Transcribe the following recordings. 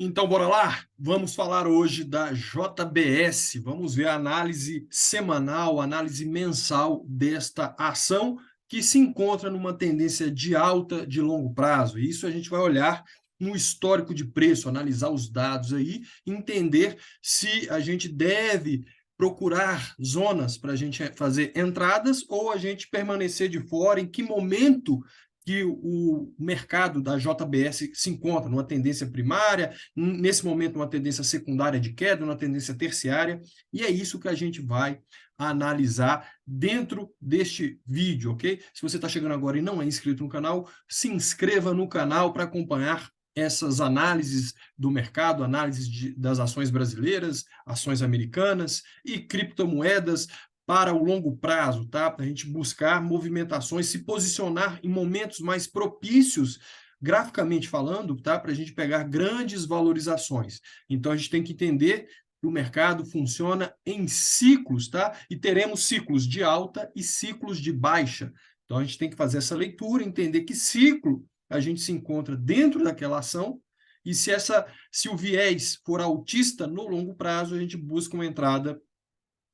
Então, bora lá? Vamos falar hoje da JBS. Vamos ver a análise semanal, análise mensal desta ação que se encontra numa tendência de alta de longo prazo. Isso a gente vai olhar no histórico de preço, analisar os dados aí, entender se a gente deve procurar zonas para a gente fazer entradas ou a gente permanecer de fora, em que momento que o mercado da JBS se encontra, numa tendência primária, nesse momento uma tendência secundária de queda, uma tendência terciária, e é isso que a gente vai analisar dentro deste vídeo, ok? Se você está chegando agora e não é inscrito no canal, se inscreva no canal para acompanhar essas análises do mercado, análises das ações brasileiras, ações americanas e criptomoedas para o longo prazo, tá? Para a gente buscar movimentações, se posicionar em momentos mais propícios, graficamente falando, tá? Para a gente pegar grandes valorizações. Então, a gente tem que entender que o mercado funciona em ciclos, tá? E teremos ciclos de alta e ciclos de baixa. Então, a gente tem que fazer essa leitura, entender que ciclo a gente se encontra dentro daquela ação e se o viés for altista no longo prazo, a gente busca uma entrada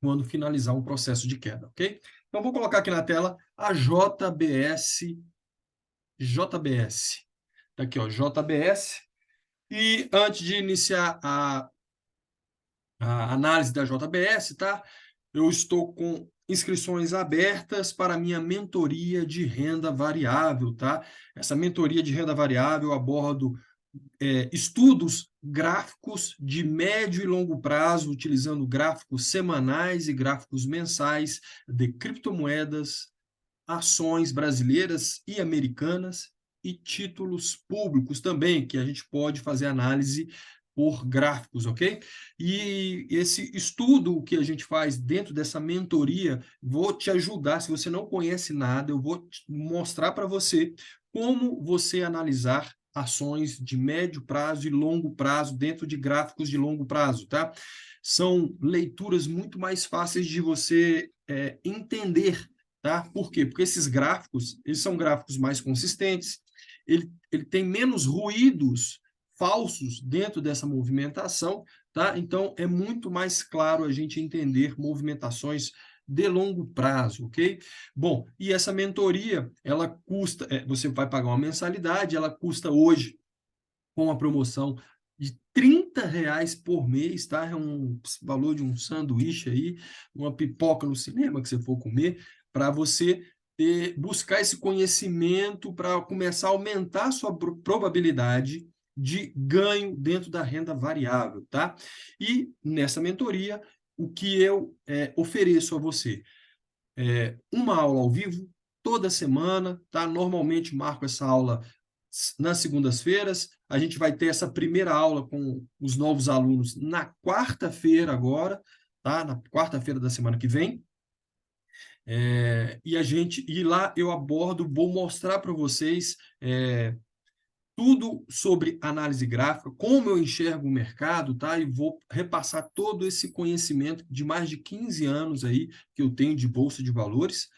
quando finalizar um processo de queda, ok? Então, vou colocar aqui na tela a JBS. Tá aqui, ó, JBS. E antes de iniciar a análise da JBS, tá? Eu estou com inscrições abertas para a minha mentoria de renda variável, tá? Essa mentoria de renda variável eu abordo estudos gráficos de médio e longo prazo, utilizando gráficos semanais e gráficos mensais de criptomoedas, ações brasileiras e americanas e títulos públicos também, que a gente pode fazer análise por gráficos, ok? E esse estudo que a gente faz dentro dessa mentoria, vou te ajudar, se você não conhece nada, eu vou mostrar para você como você analisar ações de médio prazo e longo prazo dentro de gráficos de longo prazo, tá? São leituras muito mais fáceis de você entender, tá? Por quê? Porque esses gráficos, eles são gráficos mais consistentes, ele tem menos ruídos falsos dentro dessa movimentação, tá? Então, é muito mais claro a gente entender movimentações de longo prazo, ok? Bom, e essa mentoria, ela custa, você vai pagar uma mensalidade, ela custa hoje, com a promoção de R$ 30 por mês, tá? É um valor de um sanduíche aí, uma pipoca no cinema que você for comer, para você buscar esse conhecimento para começar a aumentar a sua probabilidade de ganho dentro da renda variável, tá? E nessa mentoria, o que eu ofereço a você? Uma aula ao vivo toda semana, tá? Normalmente marco essa aula nas segundas-feiras. A gente vai ter essa primeira aula com os novos alunos na quarta-feira agora, tá? Na quarta-feira da semana que vem. E lá eu abordo, vou mostrar para vocês tudo sobre análise gráfica, como eu enxergo o mercado, tá? E vou repassar todo esse conhecimento de mais de 15 anos aí que eu tenho de bolsa de valores,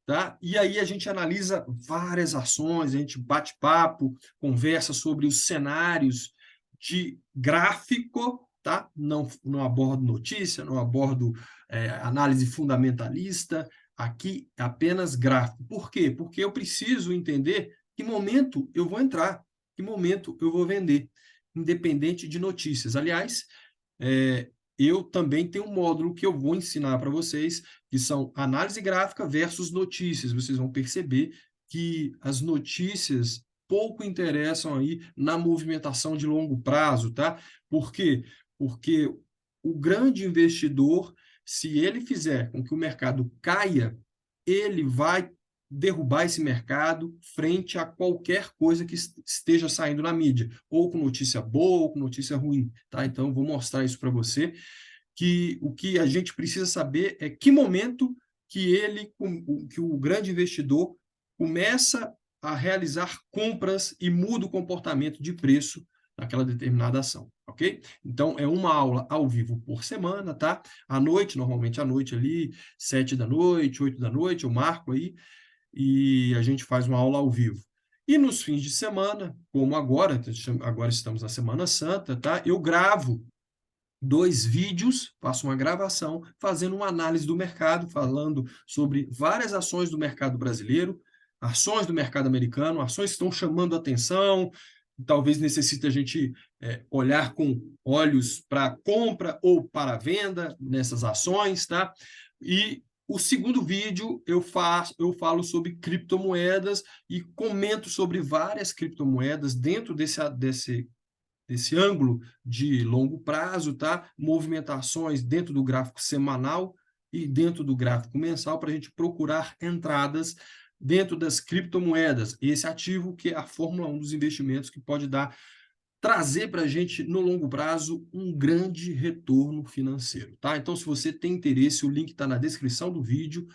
tá? E aí a gente analisa várias ações, a gente bate papo, conversa sobre os cenários de gráfico, tá? Não abordo notícia, não abordo análise fundamentalista, aqui é apenas gráfico. Por quê? Porque eu preciso entender que momento eu vou entrar, que momento eu vou vender, independente de notícias. Aliás, eu também tenho um módulo que eu vou ensinar para vocês, que são análise gráfica versus notícias. Vocês vão perceber que as notícias pouco interessam aí na movimentação de longo prazo, tá? Por quê? Porque o grande investidor, se ele fizer com que o mercado caia, ele vai derrubar esse mercado frente a qualquer coisa que esteja saindo na mídia, ou com notícia boa, ou com notícia ruim, tá? Então, vou mostrar isso para você, que o que a gente precisa saber é que momento que o grande investidor começa a realizar compras e muda o comportamento de preço daquela determinada ação, ok? Então, é uma aula ao vivo por semana, tá? À noite, normalmente à noite ali, 7 da noite, 8 da noite, eu marco aí, e a gente faz uma aula ao vivo. E nos fins de semana, como agora estamos na Semana Santa, tá? Eu gravo 2 vídeos, faço uma gravação, fazendo uma análise do mercado, falando sobre várias ações do mercado brasileiro, ações do mercado americano, ações que estão chamando a atenção, talvez necessite a gente olhar com olhos para compra ou para venda nessas ações, tá? E o segundo vídeo eu falo sobre criptomoedas e comento sobre várias criptomoedas dentro desse ângulo de longo prazo, tá? Movimentações dentro do gráfico semanal e dentro do gráfico mensal para a gente procurar entradas dentro das criptomoedas, esse ativo que é a Fórmula 1 dos investimentos que pode trazer para a gente, no longo prazo, um grande retorno financeiro, tá? Então, se você tem interesse, o link está na descrição do vídeo,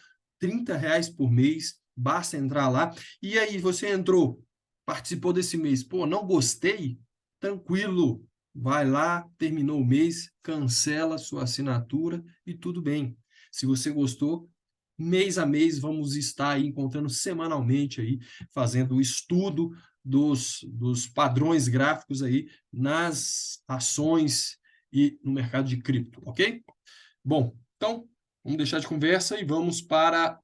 R$ 30 por mês, basta entrar lá. E aí, você entrou, participou desse mês, pô, não gostei? Tranquilo, vai lá, terminou o mês, cancela sua assinatura e tudo bem. Se você gostou, mês a mês vamos estar aí encontrando semanalmente aí, fazendo o estudo dos padrões gráficos aí nas ações e no mercado de cripto, ok? Bom, então, vamos deixar de conversa e vamos para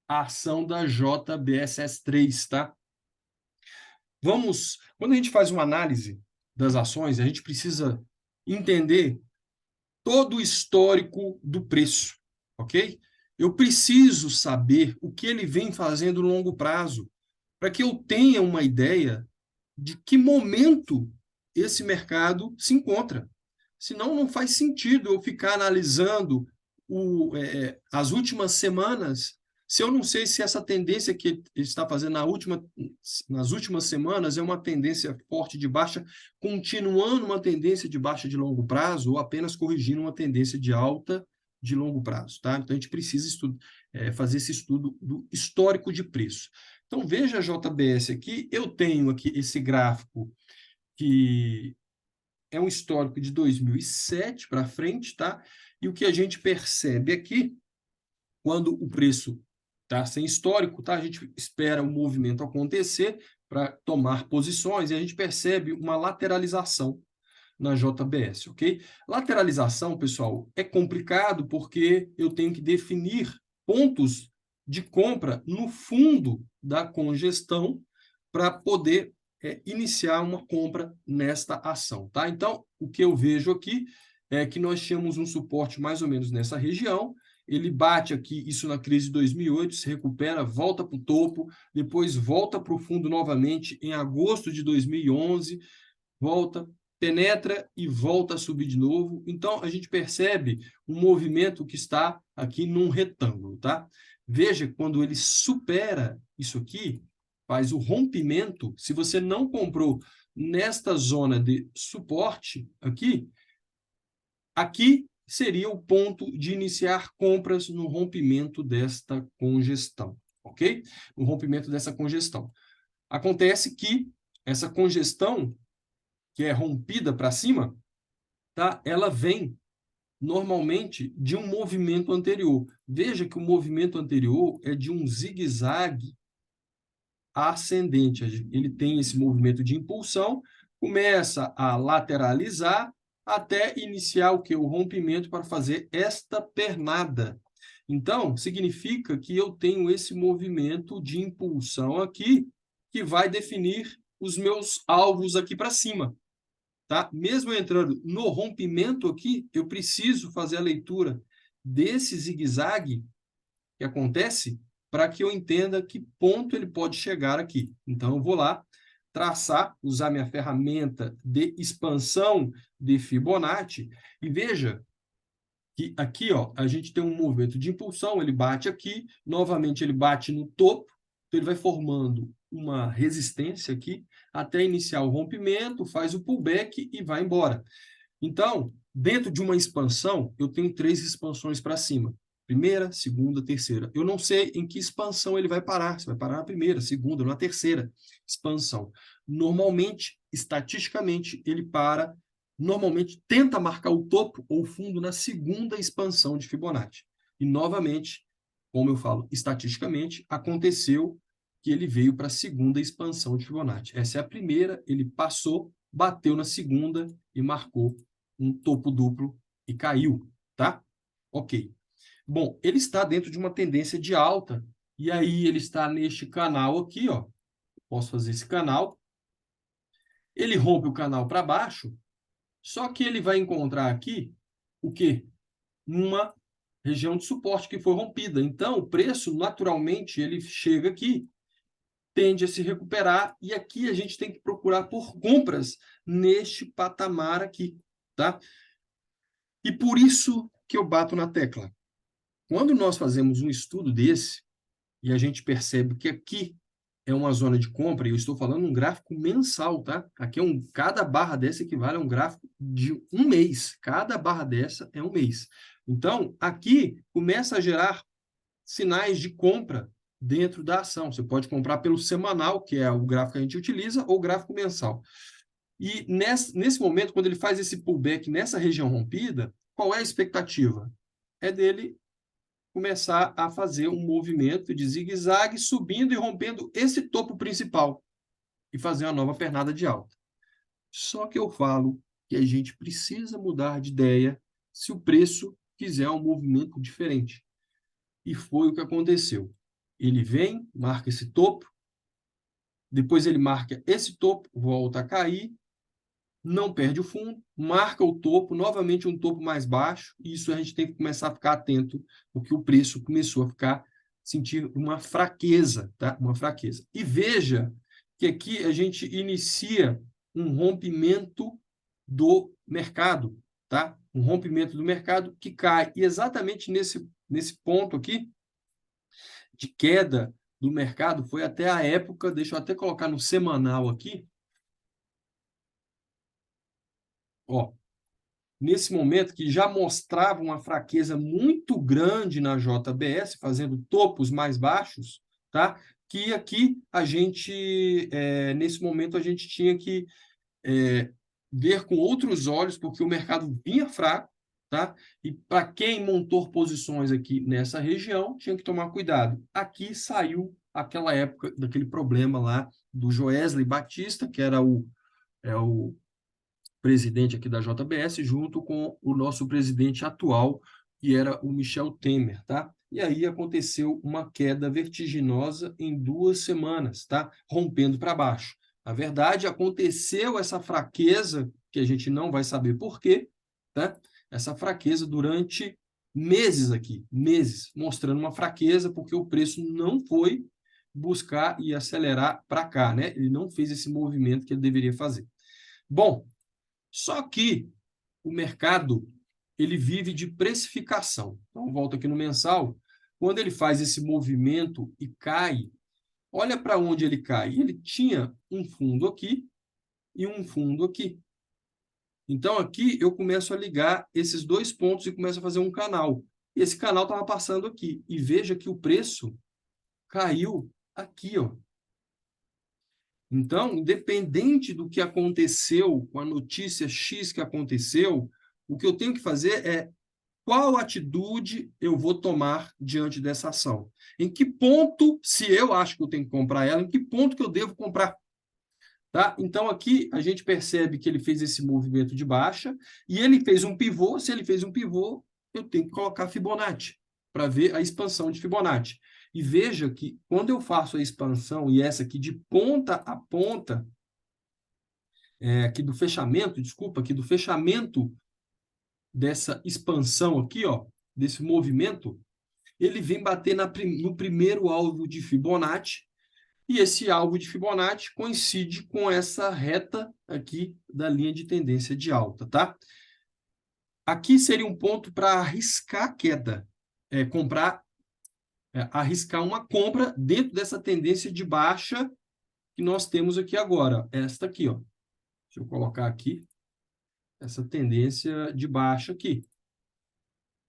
a ação da JBSS3, tá? Quando a gente faz uma análise das ações, a gente precisa entender todo o histórico do preço, ok? Eu preciso saber o que ele vem fazendo no longo prazo, para que eu tenha uma ideia de que momento esse mercado se encontra. Senão, não faz sentido eu ficar analisando as últimas semanas, se eu não sei se essa tendência que ele está fazendo nas últimas semanas é uma tendência forte de baixa, continuando uma tendência de baixa de longo prazo, ou apenas corrigindo uma tendência de alta de longo prazo. Tá? Então, a gente precisa fazer esse estudo do histórico de preço. Então, veja a JBS aqui, eu tenho aqui esse gráfico que é um histórico de 2007 para frente, tá? E o que a gente percebe aqui, quando o preço está sem histórico, tá? A gente espera o movimento acontecer para tomar posições e a gente percebe uma lateralização na JBS, ok? Lateralização, pessoal, é complicado porque eu tenho que definir pontos de compra no fundo da congestão para poder iniciar uma compra nesta ação, tá? Então, o que eu vejo aqui é que nós tínhamos um suporte mais ou menos nessa região, ele bate aqui, isso na crise de 2008, se recupera, volta para o topo, depois volta para o fundo novamente em agosto de 2011, volta, penetra e volta a subir de novo. Então, a gente percebe um movimento que está aqui num retângulo, tá? Veja, quando ele supera isso aqui, faz o rompimento, se você não comprou nesta zona de suporte aqui seria o ponto de iniciar compras no rompimento desta congestão, ok? No rompimento dessa congestão. Acontece que essa congestão que é rompida para cima, tá? Ela vem normalmente de um movimento anterior. Veja que o movimento anterior é de um zigue-zague ascendente. Ele tem esse movimento de impulsão, começa a lateralizar até iniciar o que? O rompimento para fazer esta pernada. Então, significa que eu tenho esse movimento de impulsão aqui que vai definir os meus alvos aqui para cima. Tá? Mesmo entrando no rompimento aqui, eu preciso fazer a leitura desse zigue-zague que acontece para que eu entenda que ponto ele pode chegar aqui. Então, eu vou lá usar minha ferramenta de expansão de Fibonacci e veja que aqui a gente tem um movimento de impulsão, ele bate aqui, novamente ele bate no topo, então ele vai formando uma resistência aqui até iniciar o rompimento, faz o pullback e vai embora. Então, dentro de uma expansão, eu tenho 3 expansões para cima. Primeira, segunda, terceira. Eu não sei em que expansão ele vai parar. Se vai parar na primeira, segunda, na terceira expansão. Normalmente, estatisticamente, normalmente tenta marcar o topo ou o fundo na segunda expansão de Fibonacci. E, novamente, como eu falo, estatisticamente, aconteceu que ele veio para a segunda expansão de Fibonacci. Essa é a primeira, ele passou, bateu na segunda e marcou um topo duplo e caiu, tá? Ok. Bom, ele está dentro de uma tendência de alta, e aí ele está neste canal aqui, ó. Posso fazer esse canal. Ele rompe o canal para baixo, só que ele vai encontrar aqui o quê? Uma região de suporte que foi rompida. Então, o preço, naturalmente, ele chega aqui, tende a se recuperar, e aqui a gente tem que procurar por compras neste patamar aqui, tá? E por isso que eu bato na tecla. Quando nós fazemos um estudo desse, e a gente percebe que aqui é uma zona de compra, e eu estou falando um gráfico mensal, tá? Aqui cada barra dessa equivale a um gráfico de um mês. Cada barra dessa é um mês. Então, aqui começa a gerar sinais de compra dentro da ação. Você pode comprar pelo semanal, que é o gráfico que a gente utiliza, ou o gráfico mensal. E nesse momento, quando ele faz esse pullback nessa região rompida, qual é a expectativa? É dele começar a fazer um movimento de zigue-zague, subindo e rompendo esse topo principal e fazer uma nova pernada de alta. Só que eu falo que a gente precisa mudar de ideia se o preço fizer um movimento diferente. E foi o que aconteceu. Ele vem, marca esse topo, depois ele marca esse topo, volta a cair, não perde o fundo, marca o topo, novamente um topo mais baixo, e isso a gente tem que começar a ficar atento, porque o preço começou a sentir uma fraqueza, tá? Uma fraqueza. E veja que aqui a gente inicia um rompimento do mercado, tá? Um rompimento do mercado que cai. E exatamente nesse ponto aqui, de queda do mercado, foi até a época, deixa eu até colocar no semanal aqui, ó, nesse momento que já mostrava uma fraqueza muito grande na JBS, fazendo topos mais baixos, tá? Que aqui a gente, nesse momento, a gente tinha que ver com outros olhos, porque o mercado vinha fraco, tá? E para quem montou posições aqui nessa região, tinha que tomar cuidado. Aqui saiu aquela época daquele problema lá do Joesley Batista, que era o presidente aqui da JBS, junto com o nosso presidente atual, que era o Michel Temer, tá? E aí aconteceu uma queda vertiginosa em 2 semanas, tá? Rompendo para baixo. Na verdade, aconteceu essa fraqueza, que a gente não vai saber por quê, tá? Essa fraqueza durante meses aqui, meses, mostrando uma fraqueza, porque o preço não foi buscar e acelerar para cá, né? Ele não fez esse movimento que ele deveria fazer. Bom, só que o mercado ele vive de precificação. Então, volto aqui no mensal. Quando ele faz esse movimento e cai, olha para onde ele cai. Ele tinha um fundo aqui e um fundo aqui. Então, aqui eu começo a ligar esses dois pontos e começo a fazer um canal. Esse canal estava passando aqui. E veja que o preço caiu aqui, ó. Então, independente do que aconteceu com a notícia X que aconteceu, o que eu tenho que fazer é qual atitude eu vou tomar diante dessa ação. Em que ponto, se eu acho que eu tenho que comprar ela, em que ponto que eu devo comprar? Tá? Então, aqui a gente percebe que ele fez esse movimento de baixa e ele fez um pivô. Se ele fez um pivô, eu tenho que colocar Fibonacci para ver a expansão de Fibonacci. E veja que quando eu faço a expansão, e essa aqui de ponta a ponta, aqui do fechamento, desculpa, aqui do fechamento dessa expansão aqui, ó, desse movimento, ele vem bater no primeiro alvo de Fibonacci, e esse alvo de Fibonacci coincide com essa reta aqui da linha de tendência de alta, tá? Aqui seria um ponto para arriscar a queda, arriscar uma compra dentro dessa tendência de baixa que nós temos aqui agora, esta aqui, ó. Deixa eu colocar aqui essa tendência de baixa aqui,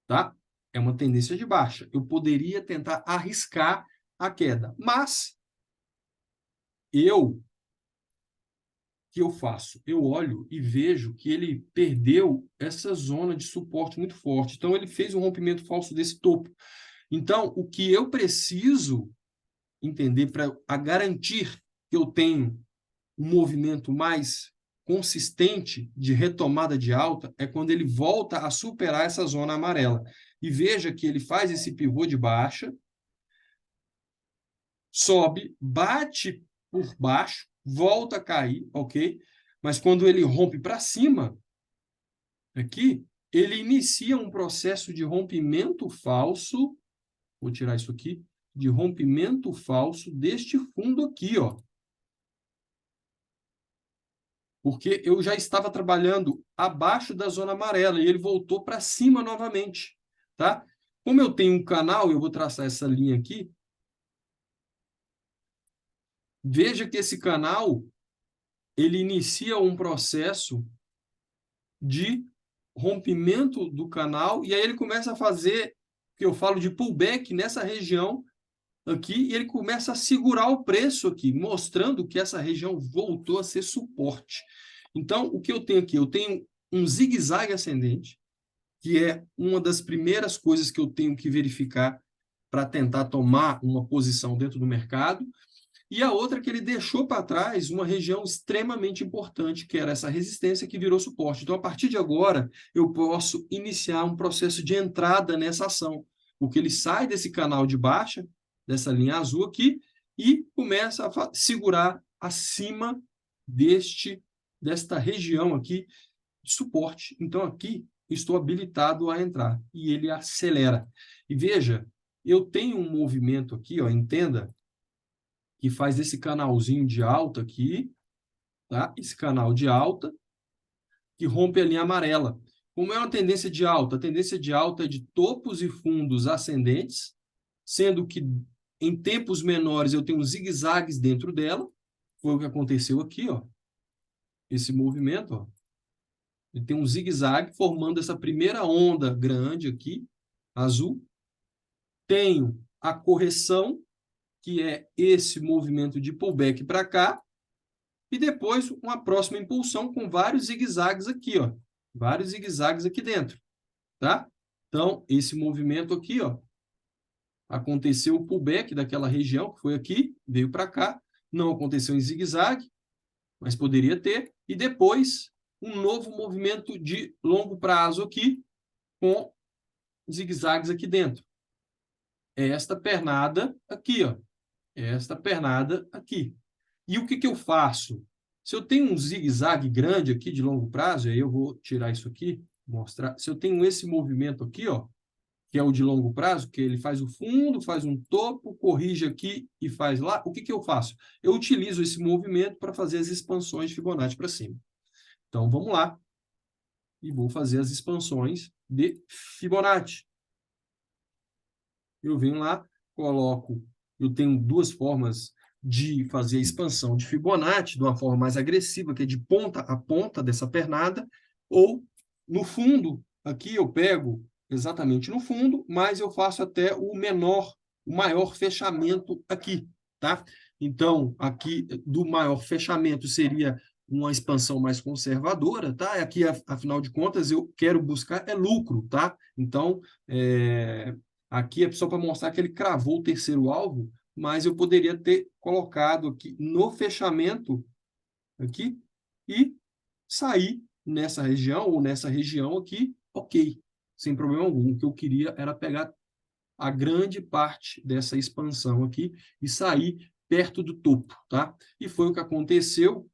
tá? É uma tendência de baixa. Eu poderia tentar arriscar a queda, mas o que eu faço? Eu olho e vejo que ele perdeu essa zona de suporte muito forte. Então, ele fez um rompimento falso desse topo. Então, o que eu preciso entender, para garantir que eu tenho um movimento mais consistente de retomada de alta, é quando ele volta a superar essa zona amarela. E veja que ele faz esse pivô de baixa, sobe, bate por baixo, volta a cair, ok? Mas quando ele rompe para cima, aqui, ele inicia um processo de rompimento falso, vou tirar isso aqui, de rompimento falso deste fundo aqui, ó. Porque eu já estava trabalhando abaixo da zona amarela e ele voltou para cima novamente, tá? Como eu tenho um canal, eu vou traçar essa linha aqui. Veja que esse canal, ele inicia um processo de rompimento do canal e aí ele começa a fazer, que eu falo de pullback nessa região aqui, e ele começa a segurar o preço aqui, mostrando que essa região voltou a ser suporte. Então, o que eu tenho aqui? Eu tenho um zigue-zague ascendente, que é uma das primeiras coisas que eu tenho que verificar para tentar tomar uma posição dentro do mercado. E a outra é que ele deixou para trás uma região extremamente importante, que era essa resistência que virou suporte. Então, a partir de agora, eu posso iniciar um processo de entrada nessa ação, porque ele sai desse canal de baixa, dessa linha azul aqui, e começa a segurar acima desta região aqui de suporte. Então, aqui, estou habilitado a entrar, e ele acelera. E veja, eu tenho um movimento aqui, ó, entenda, que faz esse canalzinho de alta aqui, tá? Esse canal de alta, que rompe a linha amarela. Como é uma tendência de alta? A tendência de alta é de topos e fundos ascendentes, sendo que em tempos menores eu tenho zigue-zagues dentro dela. Foi o que aconteceu aqui, ó. Esse movimento, ó. Ele tem um zigue-zague formando essa primeira onda grande aqui, azul. Tenho a correção, que é esse movimento de pullback para cá, e depois uma próxima impulsão com vários zigue-zagues aqui, ó. Vários zigue-zagues aqui dentro, tá? Então, esse movimento aqui, ó, aconteceu o pullback daquela região, que foi aqui, veio para cá, não aconteceu em zigue-zague, mas poderia ter, e depois um novo movimento de longo prazo aqui, com zigue-zagues aqui dentro. É esta pernada aqui, ó. É esta pernada aqui. E o que que eu faço? Se eu tenho um zigue-zague grande aqui de longo prazo, aí eu vou tirar isso aqui, mostrar. Se eu tenho esse movimento aqui, ó, que é o de longo prazo, que ele faz o fundo, faz um topo, corrige aqui e faz lá, o que que eu faço? Eu utilizo esse movimento para fazer as expansões de Fibonacci para cima. Então, vamos lá. E vou fazer as expansões de Fibonacci. Eu venho lá, coloco... Eu tenho duas formas de fazer a expansão de Fibonacci de uma forma mais agressiva, que é de ponta a ponta dessa pernada, ou no fundo, aqui eu pego exatamente no fundo, mas eu faço até o maior fechamento aqui, tá? Então, aqui do maior fechamento seria uma expansão mais conservadora, tá? Aqui, afinal de contas, eu quero buscar lucro, tá? Então, aqui é só para mostrar que ele cravou o terceiro alvo, mas eu poderia ter colocado aqui no fechamento aqui e sair nessa região ou nessa região aqui, ok, sem problema algum. O que eu queria era pegar a grande parte dessa expansão aqui e sair perto do topo, tá? E foi o que aconteceu.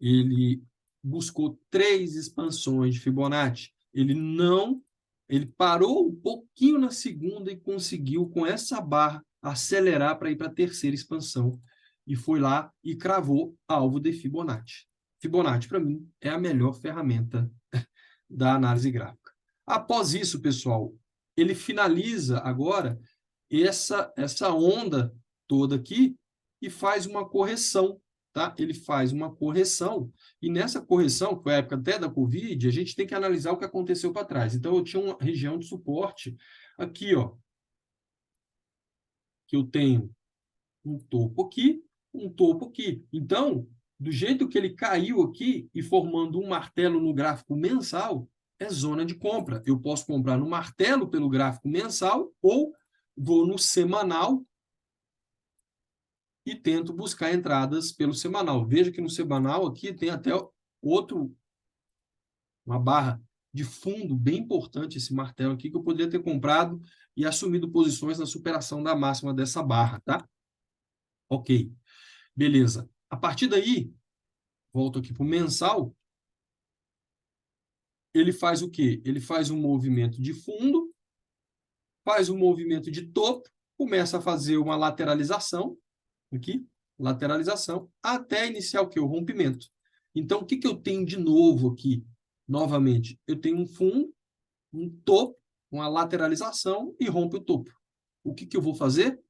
Ele buscou 3 expansões de Fibonacci. Ele parou um pouquinho na segunda e conseguiu, com essa barra, acelerar para ir para a terceira expansão. E foi lá e cravou alvo de Fibonacci. Fibonacci, para mim, é a melhor ferramenta da análise gráfica. Após isso, pessoal, ele finaliza agora essa onda toda aqui e faz uma correção, tá? Ele faz uma correção, e nessa correção, que foi a época até da Covid, a gente tem que analisar o que aconteceu para trás. Então, eu tinha uma região de suporte aqui, ó, que eu tenho um topo aqui, um topo aqui. Então, do jeito que ele caiu aqui e formando um martelo no gráfico mensal, é zona de compra. Eu posso comprar no martelo pelo gráfico mensal ou vou no semanal e tento buscar entradas pelo semanal. Veja que no semanal aqui tem até uma barra de fundo bem importante, esse martelo aqui, que eu poderia ter comprado e assumido posições na superação da máxima dessa barra, tá? Ok, beleza. A partir daí, volto aqui para o mensal, ele faz o quê? Ele faz um movimento de fundo, faz um movimento de topo, começa a fazer uma lateralização, aqui, lateralização, até iniciar o quê? O rompimento. Então, o que eu tenho de novo aqui? Novamente, eu tenho um fundo, um topo, uma lateralização e rompe o topo. O que eu vou fazer?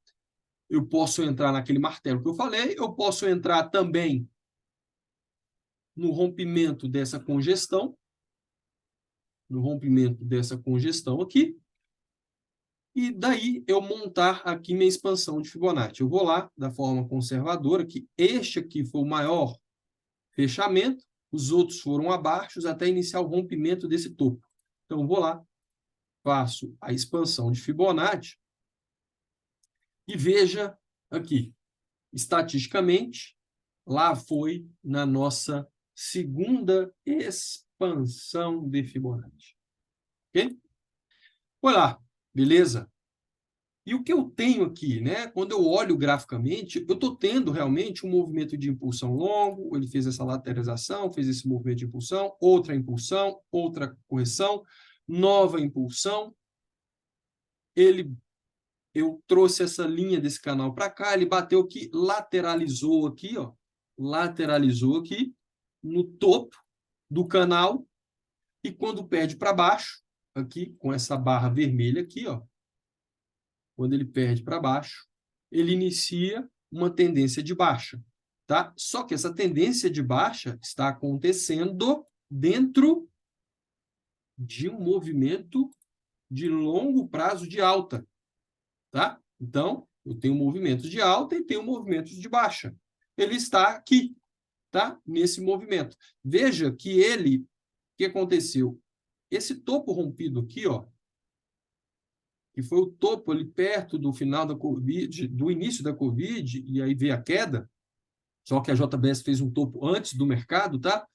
Eu posso entrar naquele martelo que eu falei, eu posso entrar também no rompimento dessa congestão, aqui, e daí eu montar aqui minha expansão de Fibonacci. Eu vou lá da forma conservadora, que este aqui foi o maior fechamento, os outros foram abaixo até iniciar o rompimento desse topo. Então, eu vou lá, faço a expansão de Fibonacci e veja aqui, estatisticamente, lá foi na nossa segunda expansão de Fibonacci. Ok? Olha lá, beleza? E o que eu tenho aqui, né? Quando eu olho graficamente, eu estou tendo realmente um movimento de impulsão longo, ele fez essa lateralização, fez esse movimento de impulsão, outra correção, nova impulsão. Eu trouxe essa linha desse canal para cá, ele bateu aqui, lateralizou aqui, ó, lateralizou aqui no topo do canal, e quando perde para baixo, aqui com essa barra vermelha aqui, ó, quando ele perde para baixo, ele inicia uma tendência de baixa, tá? Só que essa tendência de baixa está acontecendo dentro de um movimento de longo prazo de alta, tá? Então, eu tenho movimentos de alta e tenho movimentos de baixa. Ele está aqui, tá? Nesse movimento. Veja que o que aconteceu? Esse topo rompido aqui, ó, que foi o topo ali perto do final da Covid, do início da Covid, e aí veio a queda, só que a JBS fez um topo antes do mercado, tá?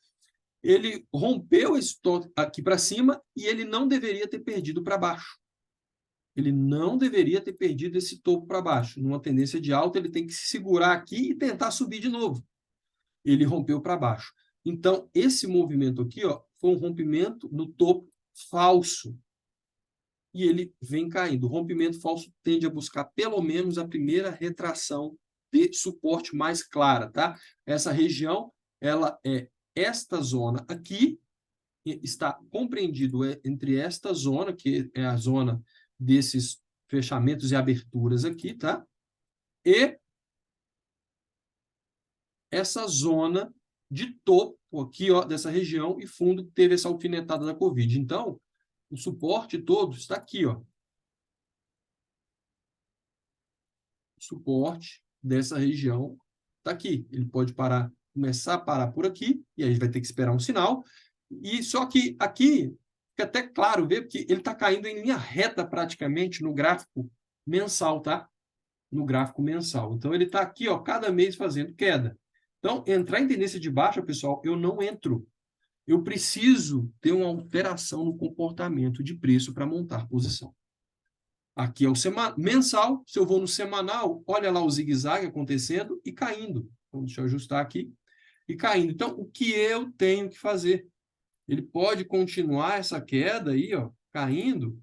Ele rompeu esse topo aqui para cima e ele não deveria ter perdido para baixo. Ele não deveria ter perdido esse topo para baixo. Numa tendência de alta, ele tem que se segurar aqui e tentar subir de novo. Ele rompeu para baixo. Então, esse movimento aqui, ó, foi um rompimento no topo falso. E ele vem caindo. O rompimento falso tende a buscar pelo menos a primeira retração de suporte mais clara, tá? Essa região, ela é esta zona aqui, está compreendido entre esta zona, que é a zona desses fechamentos e aberturas aqui, tá? E essa zona de topo aqui, ó, dessa região, e fundo que teve essa alfinetada da Covid. Então, o suporte todo está aqui, ó. O suporte dessa região está aqui. Ele pode parar, começar a parar por aqui, e aí vai ter que esperar um sinal. E só que aqui fica até claro ver que ele está caindo em linha reta praticamente no gráfico mensal, tá? No gráfico mensal. Então ele está aqui, ó, cada mês fazendo queda. Então, entrar em tendência de baixa, pessoal, eu não entro. Eu preciso ter uma alteração no comportamento de preço para montar posição. Aqui é o mensal, se eu vou no semanal, olha lá o zigue-zague acontecendo e caindo. Então, deixa eu ajustar aqui. E caindo. Então, o que eu tenho que fazer? Ele pode continuar essa queda aí, ó, caindo,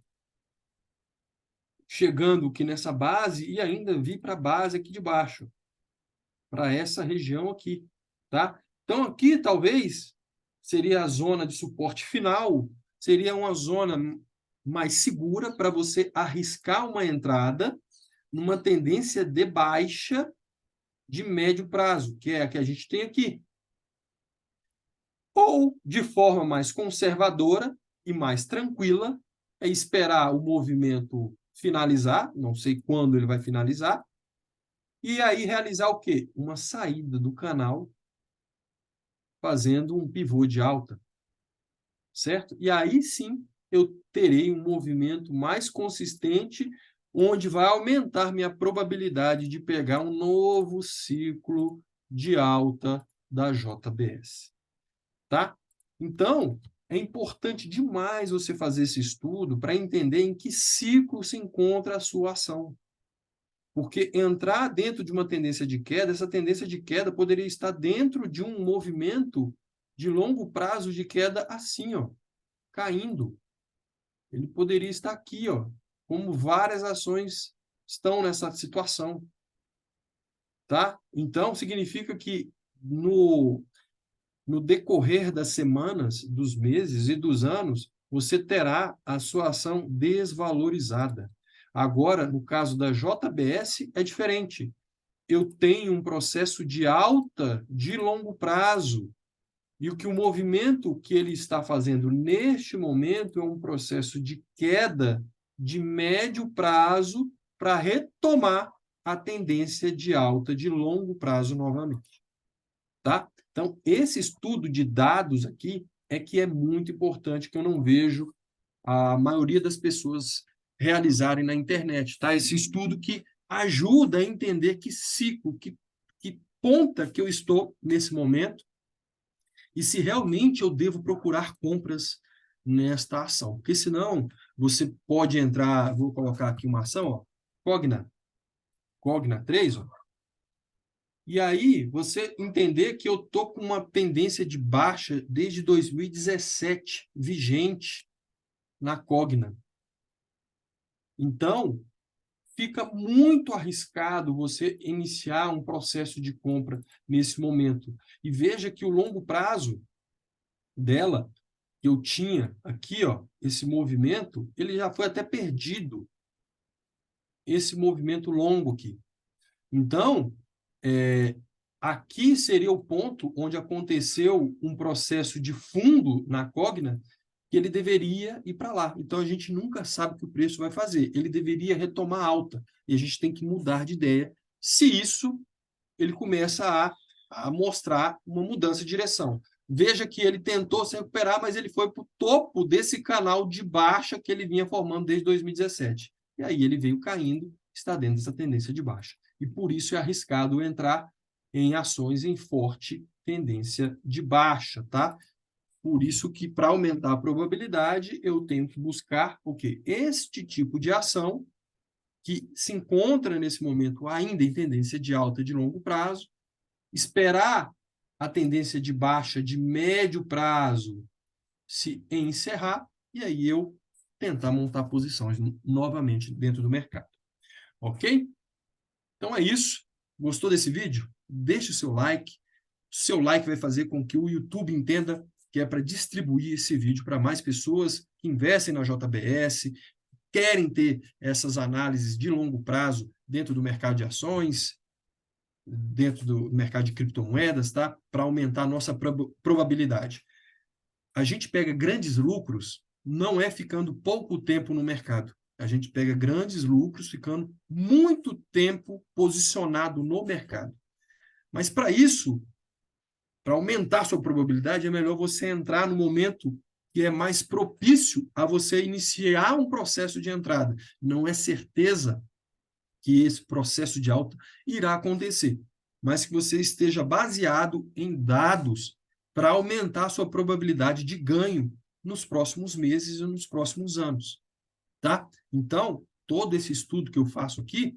chegando aqui nessa base e ainda vir para a base aqui de baixo, para essa região aqui, tá? Então, aqui talvez seria a zona de suporte final, seria uma zona mais segura para você arriscar uma entrada numa tendência de baixa de médio prazo, que é a que a gente tem aqui. Ou, de forma mais conservadora e mais tranquila, é esperar o movimento finalizar, não sei quando ele vai finalizar, e aí realizar o quê? Uma saída do canal fazendo um pivô de alta, certo? E aí sim eu terei um movimento mais consistente onde vai aumentar minha probabilidade de pegar um novo ciclo de alta da JBS, tá? Então, é importante demais você fazer esse estudo para entender em que ciclo se encontra a sua ação. Porque entrar dentro de uma tendência de queda, essa tendência de queda poderia estar dentro de um movimento de longo prazo de queda assim, ó, caindo. Ele poderia estar aqui, ó, como várias ações estão nessa situação, tá? Então, significa que no decorrer das semanas, dos meses e dos anos, você terá a sua ação desvalorizada. Agora, no caso da JBS, é diferente. Eu tenho um processo de alta de longo prazo. E o que o movimento que ele está fazendo neste momento é um processo de queda de médio prazo para retomar a tendência de alta de longo prazo novamente, tá? Então, esse estudo de dados aqui é que é muito importante, que eu não vejo a maioria das pessoas realizarem na internet, tá? Esse estudo que ajuda a entender que ciclo, que ponta que eu estou nesse momento e se realmente eu devo procurar compras nesta ação. Porque senão você pode entrar, vou colocar aqui uma ação, ó, Cogna 3, ó, e aí você entender que eu estou com uma tendência de baixa desde 2017, vigente na Cogna. Então, fica muito arriscado você iniciar um processo de compra nesse momento. E veja que o longo prazo dela, que eu tinha aqui, ó, esse movimento, ele já foi até perdido, esse movimento longo aqui. Então, aqui seria o ponto onde aconteceu um processo de fundo na Cogna, que ele deveria ir para lá. Então, a gente nunca sabe o que o preço vai fazer. Ele deveria retomar alta. E a gente tem que mudar de ideia. Se isso, ele começa a mostrar uma mudança de direção. Veja que ele tentou se recuperar, mas ele foi para o topo desse canal de baixa que ele vinha formando desde 2017. E aí ele veio caindo, está dentro dessa tendência de baixa. E por isso é arriscado entrar em ações em forte tendência de baixa, tá? Por isso que, para aumentar a probabilidade, eu tenho que buscar o quê? Este tipo de ação que se encontra nesse momento ainda em tendência de alta de longo prazo, esperar a tendência de baixa de médio prazo se encerrar, e aí eu tentar montar posições novamente dentro do mercado. Ok? Então é isso. Gostou desse vídeo? Deixe o seu like. O seu like vai fazer com que o YouTube entenda que é para distribuir esse vídeo para mais pessoas que investem na JBS, querem ter essas análises de longo prazo dentro do mercado de ações, dentro do mercado de criptomoedas, tá? Para aumentar a nossa probabilidade. A gente pega grandes lucros, não é ficando pouco tempo no mercado. A gente pega grandes lucros ficando muito tempo posicionado no mercado. Mas para isso, para aumentar sua probabilidade, é melhor você entrar no momento que é mais propício a você iniciar um processo de entrada. Não é certeza que esse processo de alta irá acontecer, mas que você esteja baseado em dados para aumentar a sua probabilidade de ganho nos próximos meses e nos próximos anos, tá? Então, todo esse estudo que eu faço aqui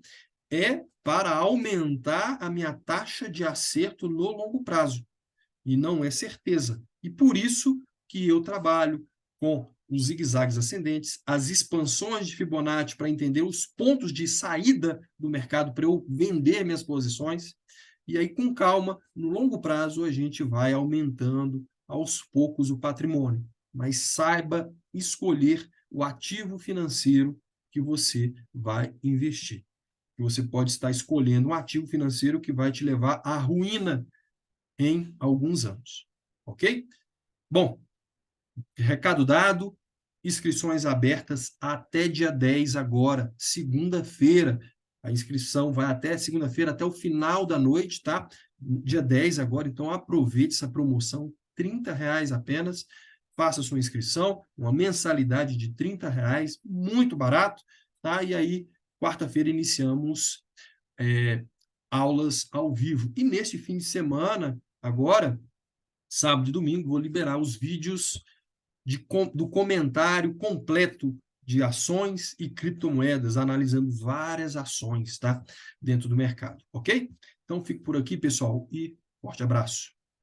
é para aumentar a minha taxa de acerto no longo prazo, e não é certeza. E por isso que eu trabalho com os zigue-zagues ascendentes, as expansões de Fibonacci para entender os pontos de saída do mercado para eu vender minhas posições. E aí, com calma, no longo prazo, a gente vai aumentando aos poucos o patrimônio. Mas saiba escolher o ativo financeiro que você vai investir. Você pode estar escolhendo um ativo financeiro que vai te levar à ruína em alguns anos. Ok? Bom, recado dado, inscrições abertas até dia 10 agora, segunda-feira. A inscrição vai até segunda-feira, até o final da noite, tá? Dia 10 agora, então aproveite essa promoção, R$ 30 apenas. Faça sua inscrição, uma mensalidade de R$ 30, muito barato, tá? E aí, quarta-feira iniciamos aulas ao vivo. E neste fim de semana, agora, sábado e domingo, vou liberar os vídeos do comentário completo de ações e criptomoedas, analisando várias ações, tá? Dentro do mercado, ok? Então, fico por aqui, pessoal, e forte abraço.